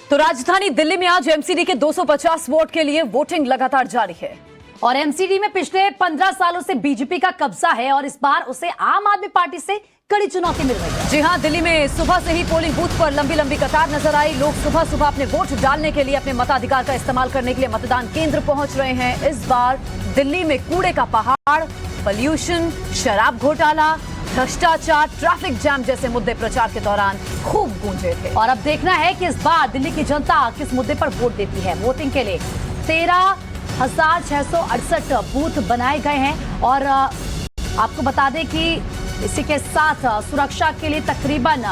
तो राजधानी दिल्ली में आज एमसीडी के 250 वोट के लिए वोटिंग लगातार जारी है और एमसीडी में पिछले 15 सालों से बीजेपी का कब्जा है और इस बार उसे आम आदमी पार्टी से कड़ी चुनौती मिल रही है। जी हां, दिल्ली में सुबह से ही पोलिंग बूथ पर लंबी लंबी कतार नजर आई। लोग सुबह सुबह अपने वोट डालने के लिए, अपने मताधिकार का इस्तेमाल करने के लिए मतदान केंद्र पहुंच रहे हैं। इस बार दिल्ली में कूड़े का पहाड़, पॉल्यूशन, शराब घोटाला, भ्रष्टाचार, ट्रैफिक जैम जैसे मुद्दे प्रचार के दौरान खूब गूंजे थे। और अब देखना है कि इस बार दिल्ली की जनता किस मुद्दे पर वोट देती है। वोटिंग के लिए 13,668 बूथ बनाए गए हैं और आपको बता दें कि इसी के साथ सुरक्षा के लिए तकरीबन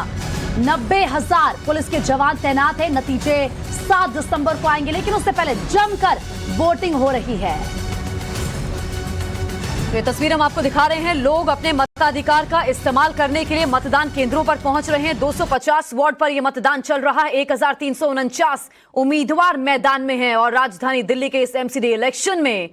90,000 पुलिस के जवान तैनात हैं। नतीजे 7 दिसंबर को आएंगे, लेकिन उससे पहले जमकर वोटिंग हो रही है। ये तस्वीर हम आपको दिखा रहे हैं। लोग अपने मताधिकार का इस्तेमाल करने के लिए मतदान केंद्रों पर पहुंच रहे हैं। 250 वार्ड पर यह मतदान चल रहा है। 1349 उम्मीदवार मैदान में हैं और राजधानी दिल्ली के इस एमसीडी इलेक्शन में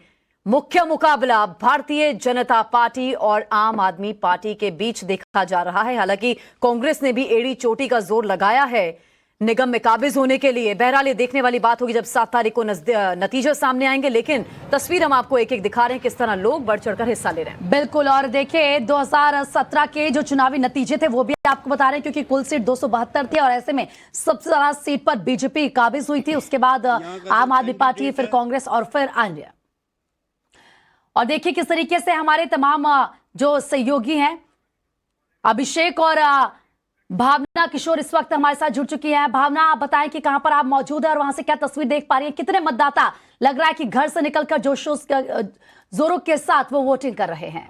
मुख्य मुकाबला भारतीय जनता पार्टी और आम आदमी पार्टी के बीच देखा जा रहा है। हालांकि कांग्रेस ने भी एड़ी चोटी का जोर लगाया है निगम में काबिज होने के लिए। बहरहाल ये देखने वाली बात होगी जब 7 तारीख को नतीजे सामने आएंगे, लेकिन तस्वीर हम आपको एक एक दिखा रहे हैं किस तरह लोग बढ़ चढ़कर हिस्सा ले रहे हैं। बिल्कुल, और देखिए 2017 के जो चुनावी नतीजे थे वो भी आपको बता रहे हैं, क्योंकि कुल सीट 272 थी और ऐसे में सबसे ज्यादा सीट पर बीजेपी काबिज हुई थी। उसके बाद आम आदमी पार्टी, फिर कांग्रेस और फिर अन्य। और देखिए किस तरीके से हमारे तमाम जो सहयोगी हैं, अभिषेक और भावना किशोर इस वक्त हमारे साथ जुड़ चुकी है। भावना, आप बताएं कि कहां पर आप मौजूद हैं और वहां से क्या तस्वीर देख पा रही हैं। कितने मतदाता लग रहा है कि घर से निकलकर जोरों के साथ वो वोटिंग कर रहे हैं?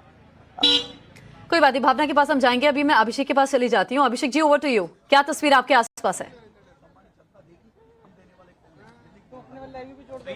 कोई बात नहीं, भावना के पास हम जाएंगे। अभी मैं अभिषेक के पास चली जाती हूँ। Abhishek ji, over to you. क्या तस्वीर आपके आसपास है?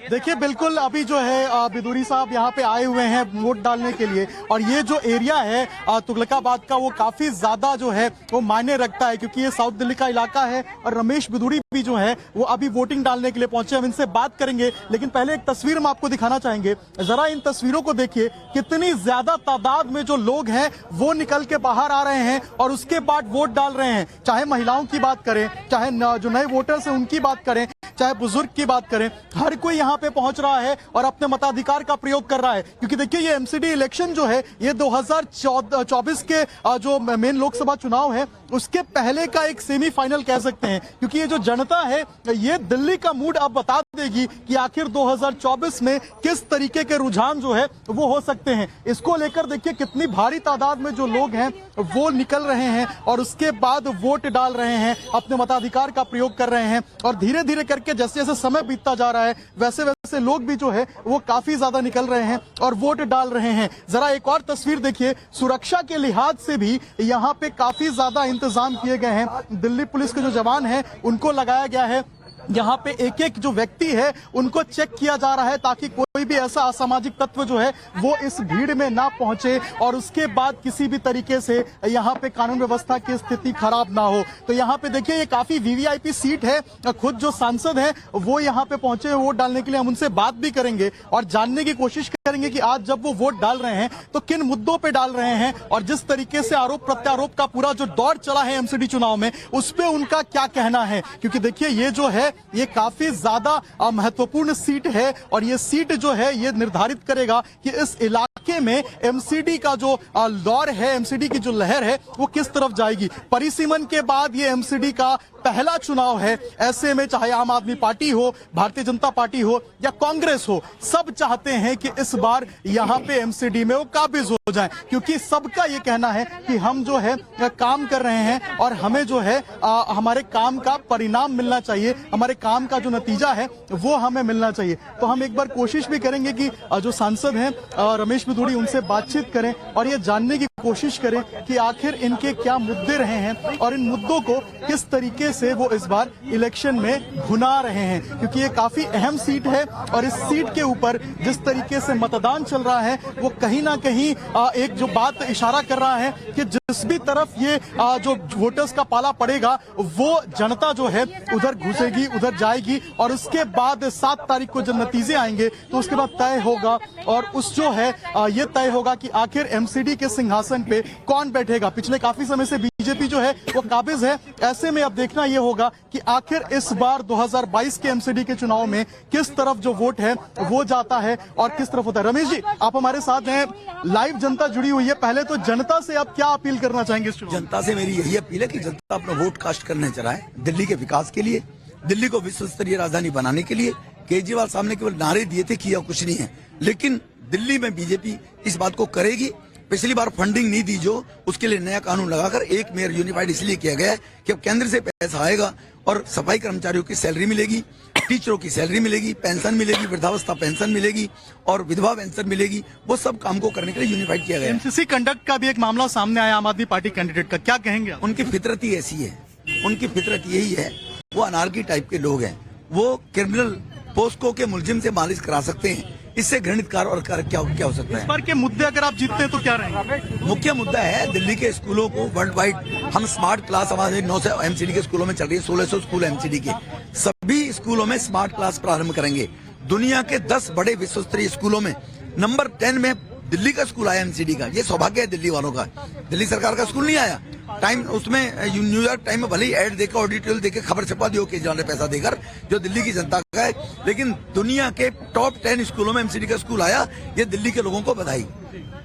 देखिए, बिल्कुल अभी जो है बिदुरी साहब यहाँ पे आए हुए हैं वोट डालने के लिए और ये जो एरिया है तुगलकाबाद का वो काफी ज्यादा जो है वो मायने रखता है, क्योंकि ये साउथ दिल्ली का इलाका है और रमेश बिदुरी भी जो है वो अभी वोटिंग डालने के लिए पहुंचे। हम इनसे बात करेंगे, लेकिन पहले एक तस्वीर हम आपको दिखाना चाहेंगे। जरा इन तस्वीरों को देखिए, कितनी ज्यादा तादाद में जो लोग हैं वो निकल के बाहर आ रहे हैं और उसके बाद वोट डाल रहे हैं। चाहे महिलाओं की बात करें, चाहे जो नए वोटर्स हैं उनकी बात करें, चाहे बुजुर्ग की बात करें, हर कोई यहाँ पे पहुंच रहा है और अपने मताधिकार का प्रयोग कर रहा है। क्योंकि देखिए ये एमसीडी इलेक्शन जो है ये 2024 के जो मेन लोकसभा चुनाव है उसके पहले का एक सेमीफाइनल कह सकते हैं, क्योंकि ये जो जनता है ये दिल्ली का मूड अब बता देगी कि आखिर 2024 में किस तरीके के रुझान जो है वो हो सकते हैं। इसको लेकर देखिए कितनी भारी तादाद में जो लोग हैं वो निकल रहे हैं और उसके बाद वोट डाल रहे हैं, अपने मताधिकार का प्रयोग कर रहे हैं। और धीरे धीरे करके जैसे जैसे समय बीतता जा रहा है वैसे वैसे लोग भी जो है वो काफी ज्यादा निकल रहे हैं और वोट डाल रहे हैं। जरा एक और तस्वीर देखिए, सुरक्षा के लिहाज से भी यहाँ पे काफी ज्यादा इंतजाम किए गए हैं। दिल्ली पुलिस के जो जवान हैं उनको लगाया गया है। यहाँ पे एक एक जो व्यक्ति है उनको चेक किया जा रहा है ताकि कोई भी ऐसा असामाजिक तत्व जो है वो इस भीड़ में ना पहुंचे और उसके बाद किसी भी तरीके से यहाँ पे कानून व्यवस्था की स्थिति खराब ना हो। तो यहाँ पे देखिए ये काफी वीवीआईपी सीट है। खुद जो सांसद हैं वो यहाँ पे पहुंचे वोट डालने के लिए। हम उनसे बात भी करेंगे और जानने की कोशिश करेंगे कि आज जब वो वोट डाल रहे हैं तो किन मुद्दों पे डाल रहे हैं और जिस तरीके से आरोप प्रत्यारोप का पूरा जो दौर चला है एमसीडी चुनाव में उस पे उनका क्या कहना है। क्योंकि देखिए ये जो है ये काफी ज्यादा महत्वपूर्ण सीट है और ये सीट जो है ये निर्धारित करेगा कि इस इलाके में एमसीडी का जो दौर है, एमसीडी की जो लहर है वो किस तरफ जाएगी। परिसीमन के बाद ये एमसीडी का पहला चुनाव है। ऐसे में चाहे आम आदमी पार्टी हो, भारतीय जनता पार्टी हो या कांग्रेस हो, सब चाहते हैं कि इस बार यहाँ पे एमसीडी में वो काबिज हो जाए, क्योंकि सबका ये कहना है कि हम जो है काम कर रहे हैं और हमें जो है हमारे काम का परिणाम मिलना चाहिए, हमारे काम का जो नतीजा है वो हमें मिलना चाहिए। तो हम एक बार कोशिश भी करेंगे कि जो सांसद हैं रमेश बिदुरी, उनसे बातचीत करें और ये जानने की कोशिश करें कि आखिर इनके क्या मुद्दे रहे हैं और इन मुद्दों को किस तरीके से वो इस बार इलेक्शन में भुना रहे हैं। क्योंकि ये काफी अहम सीट है और इस सीट के ऊपर जिस तरीके से मतदान चल रहा है वो कहीं ना कहीं एक जो बात इशारा कर रहा है कि जिस भी तरफ ये जो वोटर्स का पाला पड़ेगा वो जनता जो है उधर घुसेगी, उधर जाएगी और उसके बाद 7 तारीख को जब नतीजे आएंगे तो उसके बाद तय होगा और उस जो है ये तय होगा कि आखिर एमसीडी के सिंहासन सिंहासन पे कौन बैठेगा। पिछले काफी समय से बीजेपी जो है वो काबिज है। ऐसे में अब देखना यह होगा कि आखिर इस बार 2022 के एमसीडी के चुनाव में किस तरफ जो वोट है वो जाता है और किस तरफ होता है। रमेश जी, आप हमारे साथ हैं, लाइव जनता जुड़ी हुई है। पहले तो जनता से आप क्या अपील करना चाहेंगे इस चुनाव? जनता से मेरी यही अपील है कि जनता अपना वोट कास्ट करने चलाए दिल्ली के विकास के लिए, दिल्ली को विश्व स्तरीय राजधानी बनाने के लिए। केजरीवाल साहब ने केवल नारे दिए थे, किया कुछ नहीं है, लेकिन दिल्ली में बीजेपी इस बात को करेगी। पिछली बार फंडिंग नहीं दी जो, उसके लिए नया कानून लगाकर एक मेयर यूनिफाइड इसलिए किया गया है कि अब केंद्र से पैसा आएगा और सफाई कर्मचारियों की सैलरी मिलेगी, टीचरों की सैलरी मिलेगी, पेंशन मिलेगी, वृद्धावस्था पेंशन मिलेगी और विधवा पेंशन मिलेगी। वो सब काम को करने के लिए यूनिफाइड किया गया है। एमसीसी कंडक्ट का भी एक मामला सामने आया आम आदमी पार्टी कैंडिडेट का, क्या कहेंगे आप? उनकी फितरत ही ऐसी है, उनकी फितरत यही है, वो अनार्की टाइप के लोग हैं। वो क्रिमिनल पोस्को के मुलजिम से मालिश करा सकते हैं, इससे घृणित कार्य और क्या हो सकता इस है। बार के मुद्दे अगर आप जीतते हैं तो क्या रहेंगे? मुख्य मुद्दा है दिल्ली के स्कूलों को वर्ल्ड वाइड हम स्मार्ट क्लास, हमारे 900 एमसीडी के स्कूलों में चल रही है, 1600 स्कूल एमसीडी के, सभी स्कूलों में स्मार्ट क्लास प्रारंभ करेंगे। दुनिया के 10 बड़े विश्व स्तरीय स्कूलों में नंबर 10 में दिल्ली का स्कूल आया एमसीडी का। ये सौभाग्य है दिल्ली वालों का। दिल्ली सरकार का स्कूल नहीं आया टाइम, उसमें न्यूयॉर्क टाइम में भले ही ऐड देकर ऑडिटोरियल देकर खबर छपा दी हो केजरीवाल ने पैसा देकर, जो दिल्ली की जनता का है, लेकिन दुनिया के टॉप 10 स्कूलों में एमसीडी का स्कूल आया। ये दिल्ली के लोगों को बधाई।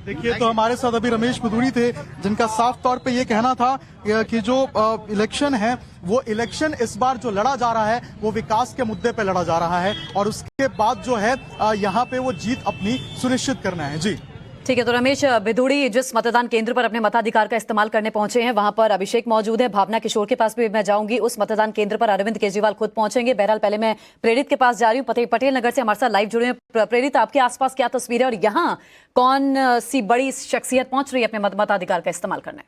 देखिए, तो हमारे साथ अभी रमेश बिधूड़ी थे, जिनका साफ तौर पे ये कहना था कि जो इलेक्शन है वो इलेक्शन इस बार जो लड़ा जा रहा है वो विकास के मुद्दे पे लड़ा जा रहा है और उसके बाद जो है यहाँ पे वो जीत अपनी सुनिश्चित करना है। जी ठीक है, तो रमेश बिधूड़ी जिस मतदान केंद्र पर अपने मताधिकार का इस्तेमाल करने पहुंचे हैं वहां पर अभिषेक मौजूद है, भावना किशोर के पास भी मैं जाऊंगी। उस मतदान केंद्र पर अरविंद केजरीवाल खुद पहुंचेंगे। बहरहाल पहले मैं प्रेरित के पास जा रही हूं, पटेल नगर से हमारे साथ लाइव जुड़े हैं। प्रेरित, आपके आसपास क्या तस्वीर है और यहाँ कौन सी बड़ी शख्सियत पहुंच रही है अपने मताधिकार का इस्तेमाल करने?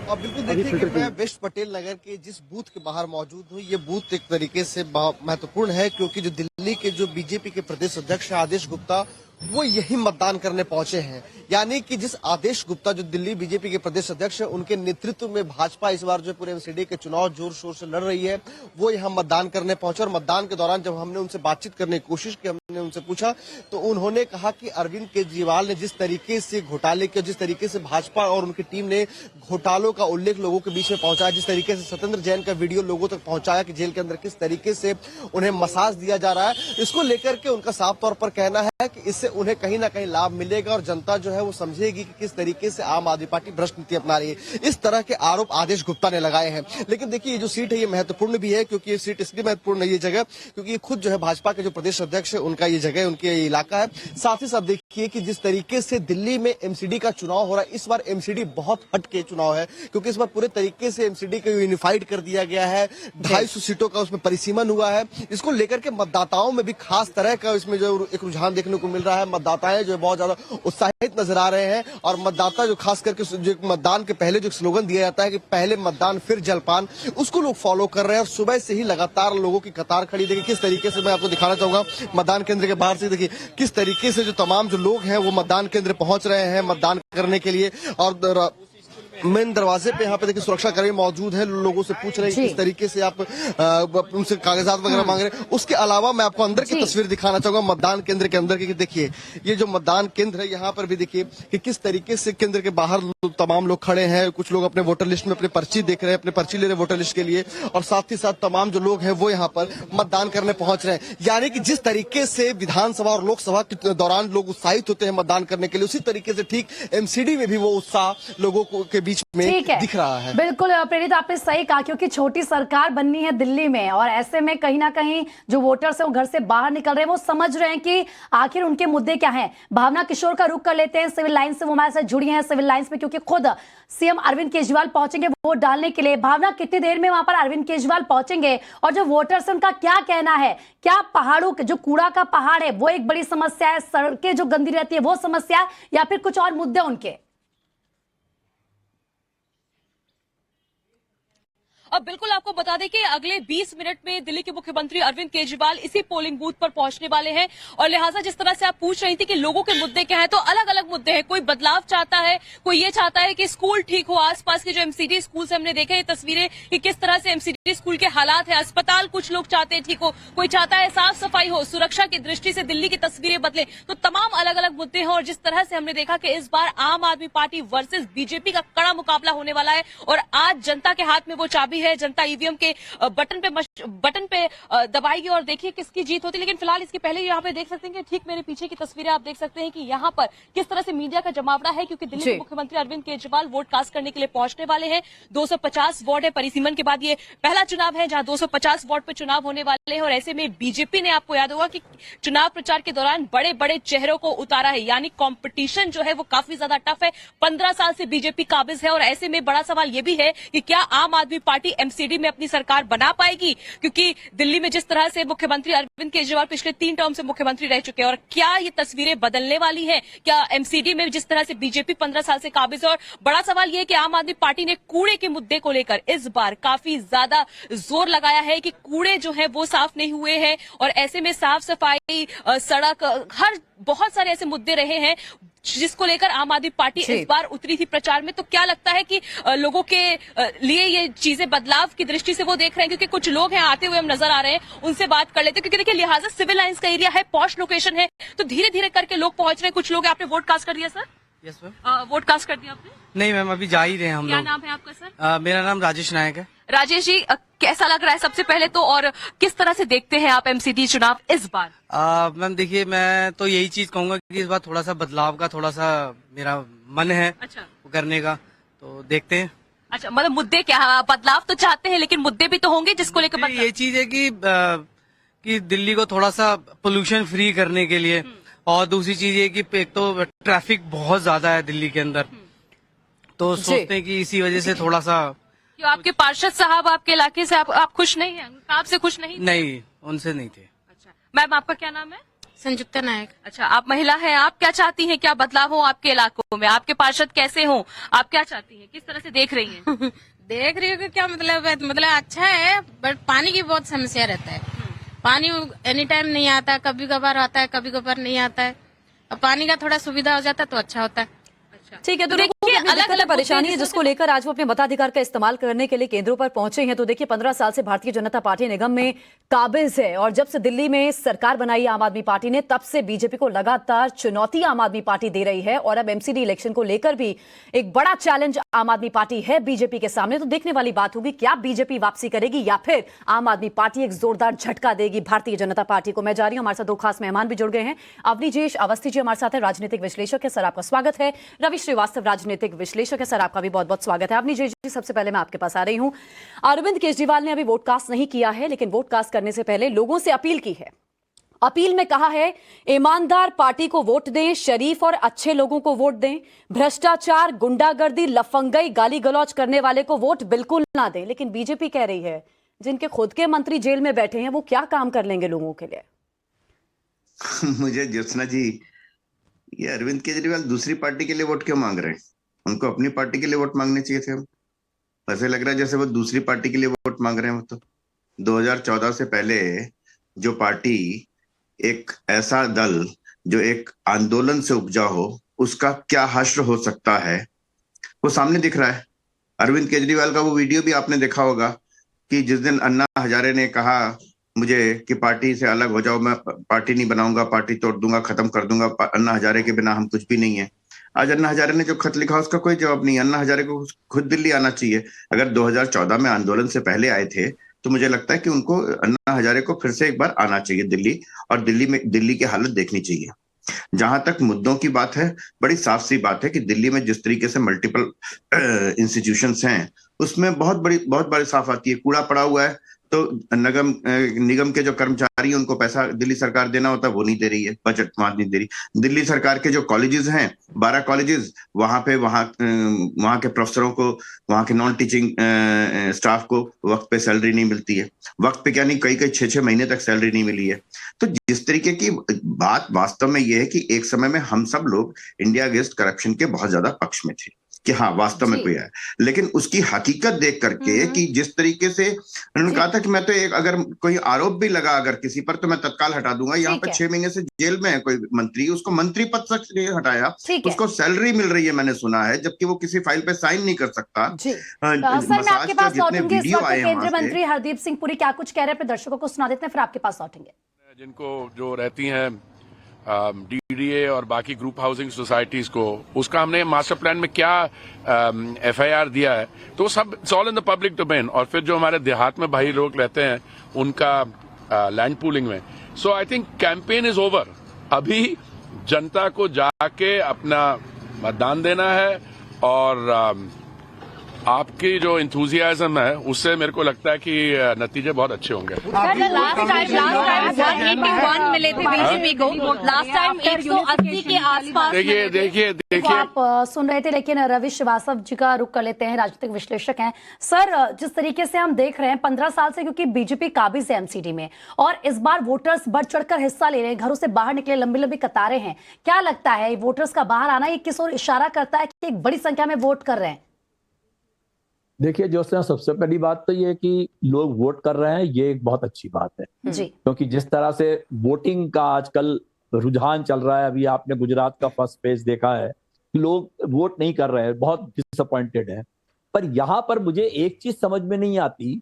अब बिल्कुल देखिए कि मैं वेस्ट पटेल नगर के जिस बूथ के बाहर मौजूद हूँ, ये बूथ एक तरीके से महत्वपूर्ण है क्योंकि जो दिल्ली के जो बीजेपी के प्रदेश अध्यक्ष आदेश गुप्ता वो यही मतदान करने पहुंचे हैं। यानी कि जिस आदेश गुप्ता जो दिल्ली बीजेपी के प्रदेश अध्यक्ष है, उनके नेतृत्व में भाजपा इस बार जो पूरे एमसीडी के चुनाव जोर शोर से लड़ रही है, वो यहाँ मतदान करने पहुंचे। और मतदान के दौरान जब हमने उनसे बातचीत करने की कोशिश की, हमने उनसे पूछा तो उन्होंने कहा कि अरविंद केजरीवाल ने जिस तरीके से घोटाले के, जिस तरीके से भाजपा और उनकी टीम ने घोटालों का उल्लेख लोगों के बीच में पहुंचाया, जिस तरीके से सत्येंद्र जैन का वीडियो लोगों तक पहुंचाया कि जेल के अंदर किस तरीके से उन्हें मसाज दिया जा रहा है, इसको लेकर के उनका साफ तौर पर कहना है कि इससे उन्हें कहीं ना कहीं लाभ मिलेगा और जनता जो है वो समझेगी कि किस तरीके से आम आदमी पार्टी भ्रष्ट नीति अपना रही है। इस तरह के आरोप आदेश गुप्ता ने लगाए हैं। लेकिन देखिए, ये जो सीट है ये महत्वपूर्ण भी है क्योंकि ये सीट इसलिए महत्वपूर्ण है, ये जगह क्योंकि ये खुद जो है भाजपा के जो प्रदेश अध्यक्ष है उनका ये जगह, उनके ये इलाका है। साथ ही साथ देखिए कि जिस तरीके से दिल्ली में एमसीडी का चुनाव हो रहा है, इस बार एमसीडी बहुत हटके चुनाव है क्योंकि इस बार पूरे तरीके से एमसीडी को यूनिफाइड कर दिया गया है। 250 सीटों का उसमें परिसीमन हुआ है। इसको लेकर के मतदाताओं में भी खास तरह का इसमें जो एक रुझान देखने को मिल रहा है। मतदाताएं जो बहुत ज्यादा उत्साहित नजर आ रहे हैं और मतदाता जो खास करके जो मतदान के पहले जो स्लोगन दिया जाता है कि पहले मतदान फिर जलपान, उसको लोग फॉलो कर रहे हैं। और सुबह से ही लगातार लोगों की कतार खड़ी। देखिए किस तरीके से, मैं आपको दिखाना चाहूंगा मतदान केंद्र के बाहर से, देखिए किस तरीके से जो तमाम जो लोग हैं वो मतदान केंद्र पहुंच रहे हैं मतदान करने के लिए। और मेन दरवाजे पे यहाँ पे देखिए सुरक्षाकर्मी मौजूद है, लोगों से पूछ रहे हैं किस तरीके से आप उनसे कागजात वगैरह मांग रहे हैं। उसके अलावा मैं आपको अंदर की तस्वीर दिखाना चाहूंगा मतदान केंद्र के अंदर की। देखिए ये जो मतदान केंद्र है, यहाँ पर भी देखिए कि किस तरीके से केंद्र के बाहर तमाम लोग खड़े हैं। कुछ लोग अपने वोटर लिस्ट में अपने पर्ची देख रहे हैं, अपने पर्ची ले रहे हैं वोटर लिस्ट के लिए, और साथ ही साथ तमाम जो लोग हैं वो यहाँ पर मतदान करने पहुंच रहे हैं। यानी कि जिस तरीके से विधानसभा और लोकसभा के दौरान लोग उत्साहित होते हैं मतदान करने के लिए, उसी तरीके से ठीक एमसीडी में भी वो उत्साह लोगों के बीच में दिख रहा है। बिल्कुल प्रेरित, आपने सही कहा क्योंकि छोटी सरकार बननी है दिल्ली में और ऐसे में कहीं ना कहीं जो वोटर्स हैं वो घर से बाहर निकल रहे हैं, वो समझ रहे हैं कि आखिर उनके मुद्दे क्या हैं। भावना किशोर का रुख कर लेते हैं, सिविल लाइन से वो हमारे साथ जुड़ी हैं सिविल लाइंस में, क्योंकि खुद सीएम अरविंद केजरीवाल पहुंचेंगे वोट डालने के लिए। भावना, कितनी देर में वहां पर अरविंद केजरीवाल पहुंचेंगे और जो वोटर्स हैं उनका क्या कहना है? क्या पहाड़ों के जो कूड़ा का पहाड़ है वो एक बड़ी समस्या है, सड़कें जो गंदी रहती है वो समस्या है, या फिर कुछ और मुद्दे उनके? अब बिल्कुल आपको बता दें कि अगले 20 मिनट में दिल्ली के मुख्यमंत्री अरविंद केजरीवाल इसी पोलिंग बूथ पर पहुंचने वाले हैं और लिहाजा जिस तरह से आप पूछ रही थी कि लोगों के मुद्दे क्या हैं, तो अलग अलग मुद्दे हैं। कोई बदलाव चाहता है, कोई ये चाहता है कि स्कूल ठीक हो, आसपास के जो एमसीडी स्कूल से हमने देखे तस्वीरें कि किस तरह से एमसीडी स्कूल के हालात है, अस्पताल कुछ लोग चाहते हैं ठीक हो, कोई चाहता है साफ सफाई हो, सुरक्षा की दृष्टि से दिल्ली की तस्वीरें बदले। तो तमाम अलग अलग मुद्दे हैं और जिस तरह से हमने देखा कि इस बार आम आदमी पार्टी वर्सेस बीजेपी का कड़ा मुकाबला होने वाला है और आज जनता के हाथ में वो चाबी है। जनता ईवीएम के बटन पे दबाएगी और देखिए किसकी जीत होती है। लेकिन फिलहाल इसके पहले यहाँ पे देख सकते हैं कि ठीक मेरे पीछे की तस्वीरें आप देख सकते हैं कि यहाँ पर किस तरह से मीडिया का जमावड़ा है, क्योंकि दिल्ली के मुख्यमंत्री अरविंद केजरीवाल वोट कास्ट करने के लिए पहुंचने वाले हैं। 250 वार्ड है, परिसीमन के बाद ये पहला चुनाव है जहां 250 वार्ड पे चुनाव होने वाले हैं और ऐसे में बीजेपी ने, आपको याद होगा कि चुनाव प्रचार के दौरान बड़े बड़े चेहरों को उतारा है, यानी कंपटीशन जो है वो काफी ज्यादा टफ है। 15 साल से बीजेपी काबिज है और ऐसे में बड़ा सवाल ये भी है कि क्या आम आदमी पार्टी एमसीडी में अपनी सरकार बना पाएगी, क्योंकि दिल्ली में जिस तरह से मुख्यमंत्री अरविंद केजरीवाल पिछले 3 टर्म से मुख्यमंत्री रह चुके हैं और क्या ये तस्वीरें बदलने वाली है, क्या एमसीडी में जिस तरह से बीजेपी 15 साल से काबिज है। और बड़ा सवाल ये है कि आम आदमी पार्टी ने कूड़े के मुद्दे को लेकर इस बार काफी ज्यादा जोर लगाया है कि कूड़े जो है वो साफ नहीं हुए हैं और ऐसे में साफ सफाई, सड़क, हर बहुत सारे ऐसे मुद्दे रहे हैं जिसको लेकर आम आदमी पार्टी इस बार उतरी थी प्रचार में। तो क्या लगता है कि लोगों के लिए ये चीजें बदलाव की दृष्टि से वो देख रहे हैं, क्योंकि कुछ लोग हैं आते हुए हम नजर आ रहे हैं, उनसे बात कर लेते हैं। क्योंकि देखिए लिहाजा सिविल लाइंस का एरिया है, पॉश लोकेशन है, तो धीरे धीरे करके लोग पहुंच रहे हैं। कुछ लोग, आपने वोट कास्ट कर दिया sir? Yes ma'am. Vote cast कर दिया आपने? नहीं मैम, अभी जा ही रहे हैं हम लोग। क्या नाम है आपका सर? मेरा नाम राजेश नायक है। राजेश जी, कैसा लग रहा है सबसे पहले तो, और किस तरह से देखते हैं आप एमसीडी चुनाव इस बार? मैम देखिए, मैं तो यही चीज कहूंगा कि इस बार थोड़ा सा बदलाव का थोड़ा सा मेरा मन है करने का, तो देखते हैं। अच्छा, मतलब मुद्दे क्या, बदलाव तो चाहते हैं लेकिन मुद्दे भी तो होंगे जिसको लेकर ये चीज है कि दिल्ली को थोड़ा सा पोल्यूशन फ्री करने के लिए, और दूसरी चीज ये कि एक तो ट्रैफिक बहुत ज्यादा है दिल्ली के अंदर, तो सोचते हैं कि इसी वजह से थोड़ा सा। क्यों आपके पार्षद साहब आपके इलाके से आप खुश नहीं हैं? आपसे खुश नहीं? नहीं, उनसे नहीं थे। अच्छा मैम, आपका क्या नाम है? संयुक्ता नायक। अच्छा, आप महिला हैं, आप क्या चाहती हैं, क्या बदलाव हो आपके इलाकों में? आपके पार्षद कैसे हो, आप क्या चाहती हैं, किस तरह से देख रही हैं? देख रही हो कि क्या मतलब अच्छा है, बट पानी की बहुत समस्या रहता है। पानी एनी टाइम नहीं आता, कभी कभार आता है, कभी कभार नहीं आता है। अब पानी का थोड़ा सुविधा हो जाता है तो अच्छा होता है। ठीक है, तो देखिए अलग अलग परेशानी है जिसको लेकर आज वो अपने मताधिकार का इस्तेमाल करने के लिए केंद्रों पर पहुंचे हैं। तो देखिए 15 साल से भारतीय जनता पार्टी निगम में काबिज है और जब से दिल्ली में सरकार बनाई आम आदमी पार्टी ने, तब से बीजेपी को लगातार चुनौती आम आदमी पार्टी दे रही है और अब एमसीडी इलेक्शन को लेकर भी एक बड़ा चैलेंज आम आदमी पार्टी है बीजेपी के सामने। तो देखने वाली बात होगी क्या बीजेपी वापसी करेगी या फिर आम आदमी पार्टी एक जोरदार झटका देगी भारतीय जनता पार्टी को। मैं जा रही हूं, हमारे साथ 2 खास मेहमान भी जुड़ गए हैं। अवनीजेश अवस्थी जी हमारे साथ है, राजनीतिक विश्लेषक है, सर आपका स्वागत है। रवि श्रीवास्तव राजनीतिक विश्लेषक है, सर आपका भी बहुत बहुत स्वागत है। अवनीजेश जी, सबसे पहले मैं आपके पास आ रही हूं। अरविंद केजरीवाल ने अभी वोट कास्ट नहीं किया है, लेकिन वोट कास्ट करने से पहले लोगों से अपील की है। अपील में कहा है ईमानदार पार्टी को वोट दें, शरीफ और अच्छे लोगों को वोट दें, भ्रष्टाचार, गुंडागर्दी, लफंगई, गाली गलौज करने वाले को वोट बिल्कुल ना दें। लेकिन बीजेपी कह रही है जिनके खुद के मंत्री जेल में बैठे हैं वो क्या काम कर लेंगे लोगों के लिए? मुझे ज्योत्सना जी, ये अरविंद केजरीवाल दूसरी पार्टी के लिए वोट क्यों मांग रहे हैं? उनको अपनी पार्टी के लिए वोट मांगने चाहिए थे। ऐसे लग रहा है जैसे वो दूसरी पार्टी के लिए वोट मांग रहे हैं। वो तो 2014 से पहले जो पार्टी, एक ऐसा दल जो एक आंदोलन से उपजा हो, उसका क्या हश्र हो सकता है वो सामने दिख रहा है। अरविंद केजरीवाल का वो वीडियो भी आपने देखा होगा कि जिस दिन अन्ना हजारे ने कहा मुझे कि पार्टी से अलग हो जाओ, मैं पार्टी नहीं बनाऊंगा, पार्टी तोड़ दूंगा, खत्म कर दूंगा, अन्ना हजारे के बिना हम कुछ भी नहीं है। आज अन्ना हजारे ने जो खत लिखा उसका कोई जवाब नहीं। अन्ना हजारे को खुद दिल्ली आना चाहिए। अगर 2014 में आंदोलन से पहले आए थे तो मुझे लगता है कि उनको, अन्ना हजारे को फिर से एक बार आना चाहिए दिल्ली, और दिल्ली की हालत देखनी चाहिए। जहां तक मुद्दों की बात है, बड़ी साफ सी बात है कि दिल्ली में जिस तरीके से मल्टीपल इंस्टीट्यूशंस हैं उसमें बहुत बड़ी साफ आती है। कूड़ा पड़ा हुआ है तो निगम के जो कर्मचारी उनको पैसा दिल्ली सरकार देना होता है, वो नहीं दे रही है, बजट वहां नहीं दे रही। दिल्ली सरकार के जो कॉलेजेस हैं, 12 कॉलेजेस, वहां के प्रोफेसरों को, वहां के नॉन टीचिंग स्टाफ को वक्त पे सैलरी नहीं मिलती है। वक्त पे क्या नहीं, कई 6-6 महीने तक सैलरी नहीं मिली है। तो जिस तरीके की बात वास्तव में ये है कि एक समय में हम सब लोग इंडिया अगेंस्ट करप्शन के बहुत ज्यादा पक्ष में थे। कि हाँ वास्तव में जी। कोई है, लेकिन उसकी हकीकत देख करके कि जिस तरीके से उन्होंने कहा था कि मैं तो एक अगर कोई आरोप भी लगा अगर किसी पर तो मैं तत्काल हटा दूंगा। यहाँ ठीक पे है। 6 महीने से जेल में है कोई मंत्री, उसको मंत्री पद तक नहीं हटाया, ठीक है। उसको सैलरी मिल रही है मैंने सुना है, जबकि वो किसी फाइल पे साइन नहीं कर सकता। जी सर, मैं मसाज आपके के पास जितने लौटूंगी। इस वीडियो वक्त आए हैं केंद्रीय वहां से, मंत्री हरदीप सिंह पुरी क्या कुछ कह रहे हैं अपने दर्शकों को सुना देते हैं, फिर आपके पास लौटेंगे। जिनको जो रहती हैं डीडीए और बाकी ग्रुप हाउसिंग सोसाइटीज को, उसका हमने मास्टर प्लान में क्या एफआईआर दिया है, तो सब it's all in the public domain. और फिर जो हमारे देहात में भाई लोग रहते हैं उनका लैंड पूलिंग में, so I think campaign is over. अभी जनता को जाके अपना मतदान देना है और आपकी जो इंथुजियाज्म है उससे मेरे को लगता है कि नतीजे बहुत अच्छे होंगे। लास्ट टाइम 181 मिले थे बीजेपी को, लास्ट टाइम 180 के आसपास। देखिए आप सुन रहे थे, लेकिन रवि श्रीवास्तव जी का रुख कर लेते हैं, राजनीतिक विश्लेषक हैं। सर, जिस तरीके से हम देख रहे हैं 15 साल से क्योंकि बीजेपी काबिज है एमसीडी में, और इस बार वोटर्स बढ़ चढ़कर हिस्सा ले रहे हैं, घरों से बाहर निकले, लंबी लंबी कतारें हैं। क्या लगता है वोटर्स का बाहर आना ये किस ओर इशारा करता है कि एक बड़ी संख्या में वोट कर रहे हैं? देखिए जोशना, सबसे पहली बात तो ये कि लोग वोट कर रहे हैं, ये एक बहुत अच्छी बात है जी। क्योंकि जिस तरह से वोटिंग का आजकल रुझान चल रहा है, अभी आपने गुजरात का फर्स्ट पेज देखा है, लोग वोट नहीं कर रहे हैं, बहुत डिसअपॉइंटेड है। पर यहाँ पर मुझे एक चीज समझ में नहीं आती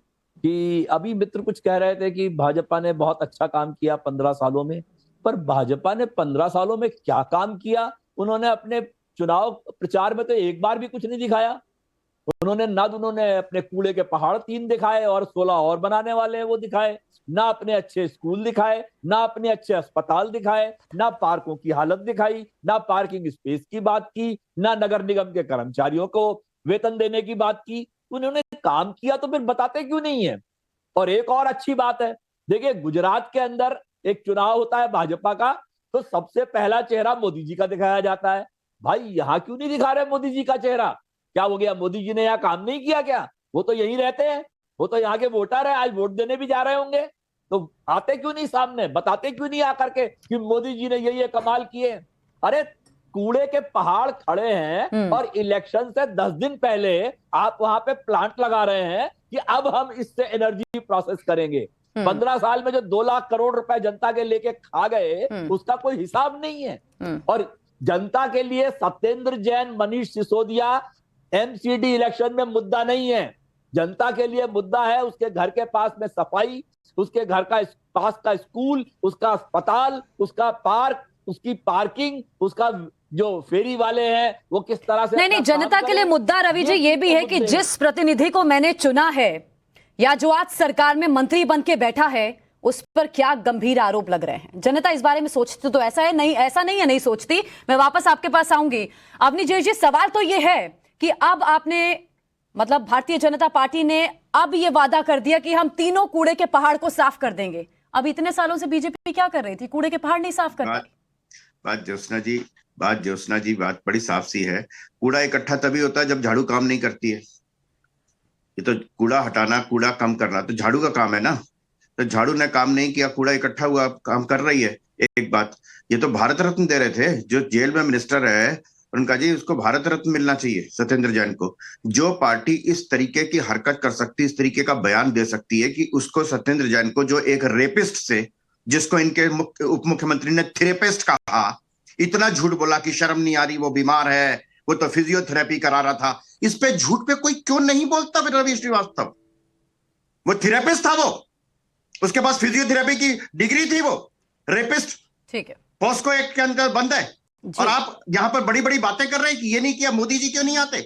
कि अभी मित्र कुछ कह रहे थे कि भाजपा ने बहुत अच्छा काम किया 15 सालों में, पर भाजपा ने 15 सालों में क्या काम किया? उन्होंने अपने चुनाव प्रचार में तो एक बार भी कुछ नहीं दिखाया। उन्होंने अपने कूड़े के पहाड़ 3 दिखाए और 16 और बनाने वाले हैं वो दिखाए, ना अपने अच्छे स्कूल दिखाए, ना अपने अच्छे अस्पताल दिखाए, ना पार्कों की हालत दिखाई, ना पार्किंग स्पेस की बात की, ना नगर निगम के कर्मचारियों को वेतन देने की बात की। उन्होंने काम किया तो फिर बताते क्यों नहीं है? और एक और अच्छी बात है, देखिए गुजरात के अंदर एक चुनाव होता है भाजपा का, तो सबसे पहला चेहरा मोदी जी का दिखाया जाता है। भाई यहाँ क्यों नहीं दिखा रहे मोदी जी का चेहरा? क्या हो गया, मोदी जी ने यहाँ काम नहीं किया क्या? वो तो यहीं रहते हैं, वो तो यहाँ के वोटर है, आज वोट देने भी जा रहे होंगे, तो आते क्यों नहीं सामने, बताते क्यों नहीं आकर के कि मोदी जी ने ये कमाल किए? अरे कूड़े के पहाड़ खड़े हैं और इलेक्शन से 10 दिन पहले आप वहां पे प्लांट लगा रहे हैं कि अब हम इससे एनर्जी प्रोसेस करेंगे। 15 साल में जो 2 लाख करोड़ रुपए जनता के लेके खा गए, उसका कोई हिसाब नहीं है। और जनता के लिए सत्येंद्र जैन, मनीष सिसोदिया एमसीडी इलेक्शन में मुद्दा नहीं है। जनता के लिए मुद्दा है उसके घर के पास में सफाई, उसके घर का पास का स्कूल, उसका अस्पताल, उसका पार्क, उसकी पार्किंग, उसका जो फेरी वाले हैं वो किस तरह से नहीं, जनता के लिए मुद्दा रवि जी ये भी है कि जिस प्रतिनिधि को मैंने चुना है या जो आज सरकार में मंत्री बन के बैठा है, उस पर क्या गंभीर आरोप लग रहे हैं। जनता इस बारे में सोचती तो ऐसा है नहीं, ऐसा नहीं है नहीं सोचती। मैं वापस आपके पास आऊंगी। अवनी जी, सवाल तो ये है कि अब आपने मतलब भारतीय जनता पार्टी ने अब ये वादा कर दिया कि हम तीनों कूड़े के पहाड़ को साफ कर देंगे। अब इतने सालों से बीजेपी क्या कर रही थी? कूड़े के पहाड़ नहीं साफ कर पाई। बात ज्योत्सना जी बात बड़ी साफ सी है। कूड़ा इकट्ठा तभी होता है जब झाड़ू काम नहीं करती है। ये तो कूड़ा हटाना, कूड़ा कम करना तो झाड़ू का काम है ना। तो झाड़ू ने काम नहीं किया, कूड़ा इकट्ठा हुआ, काम कर रही है। एक बात, ये तो भारत रत्न दे रहे थे, जो जेल में मिनिस्टर है उनका जी, उसको भारत रत्न मिलना चाहिए सत्येंद्र जैन को। जो पार्टी इस तरीके की हरकत कर सकती, इस तरीके का बयान दे सकती है कि उसको सत्येंद्र जैन को, जो एक रेपिस्ट से, जिसको इनके उप मुख्यमंत्री ने थेरेपिस्ट कहा, इतना झूठ बोला कि शर्म नहीं आ रही, वो बीमार है, वो तो फिजियोथेरेपी करा रहा था। इस पे झूठ पे कोई क्यों नहीं बोलता? फिर रवि श्रीवास्तव वो थेरेपिस्ट था, वो उसके पास फिजियोथेरेपी की डिग्री थी, वो रेपिस्ट, ठीक है, पॉस्को एक्ट के अंदर बंद है। और आप यहां पर बड़ी बड़ी बातें कर रहे हैं कि ये नहीं किया, मोदी जी क्यों नहीं आते?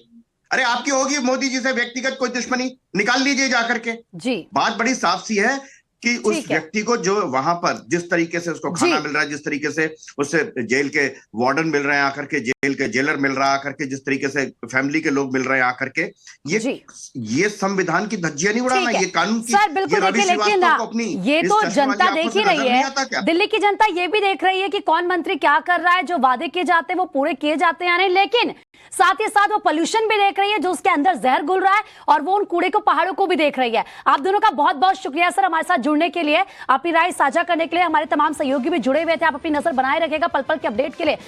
अरे आपकी होगी मोदी जी से व्यक्तिगत कोई दुश्मनी, निकाल लीजिए जाकर के। जी, बात बड़ी साफ सी है कि उस व्यक्ति को जो वहां पर जिस तरीके से उसको खाना मिल रहा है, जिस तरीके से उससे जेल के वार्डन मिल रहे हैं आकर के, जेल के जेलर मिल रहा है आकर के, जिस तरीके से फैमिली के लोग मिल रहे हैं आकर के, ये संविधान की धज्जियां नहीं उड़ाना, ये कानून की, सर बिल्कुल देखिए, लेकिन ये तो जनता देख ही रही है, दिल्ली की जनता ये भी देख रही है कि कौन मंत्री क्या कर रहा है, जो वादे किए जाते हैं वो पूरे किए जाते हैं या नहीं। लेकिन साथ ही साथ वो पोल्यूशन भी देख रही है, जो उसके अंदर जहर घुल रहा है, और वो उन कूड़े को पहाड़ों को भी देख रही है। आप दोनों का बहुत बहुत शुक्रिया सर हमारे साथ जुड़ने के लिए, अपनी राय साझा करने के लिए। हमारे तमाम सहयोगी भी जुड़े हुए थे। आप अपनी नजर बनाए रखेगा पल पल के अपडेट के लिए।